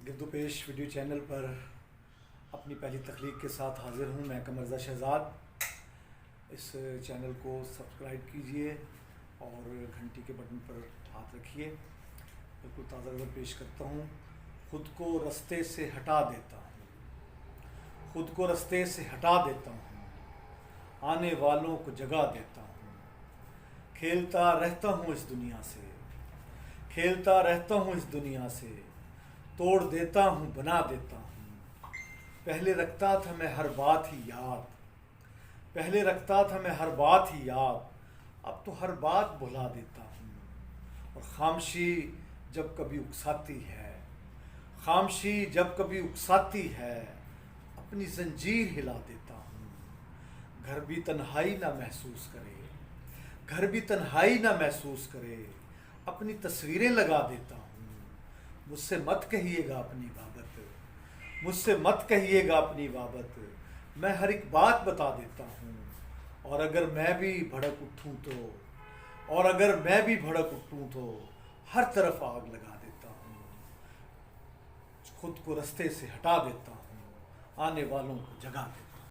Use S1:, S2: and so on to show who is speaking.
S1: गिरदुपेश video channel पर अपनी पहली तख्लीक के साथ हाज़िर हूँ। मैं कमरज़ा शहज़ाद। इस चैनल को सब्सक्राइब कीजिए और घंटी के बटन पर हाथ रखिए। बिल्कुल ताज़ा खबर पेश करता हूँ। ख़ुद को रास्ते से हटा देता हूँ, ख़ुद को रास्ते से हटा देता हूँ, आने वालों को जगा देता हूँ। खेलता रहता हूँ इस दुनिया से, खेलता रहता हूँ इस दुनिया से, तोड़ देता हूँ बना देता हूँ। पहले रखता था मैं हर बात ही याद, पहले रखता था मैं हर बात ही याद, अब तो हर बात भुला देता हूँ। और खामोशी जब कभी उकसाती है, खामोशी जब कभी उकसाती है, अपनी जंजीर हिला देता हूँ। घर भी तन्हाई ना महसूस करे, घर भी तन्हाई ना महसूस करे, अपनी तस्वीरें लगा देता हूँ। मुझसे मत कहिएगा अपनी बाबत, मुझसे मत कहिएगा अपनी बाबत, मैं हर एक बात बता देता हूँ। और अगर मैं भी भड़क उठूँ तो, और अगर मैं भी भड़क उठूँ तो हर तरफ आग लगा देता हूँ। खुद को रास्ते से हटा देता हूँ, आने वालों को जगा देता हूँ।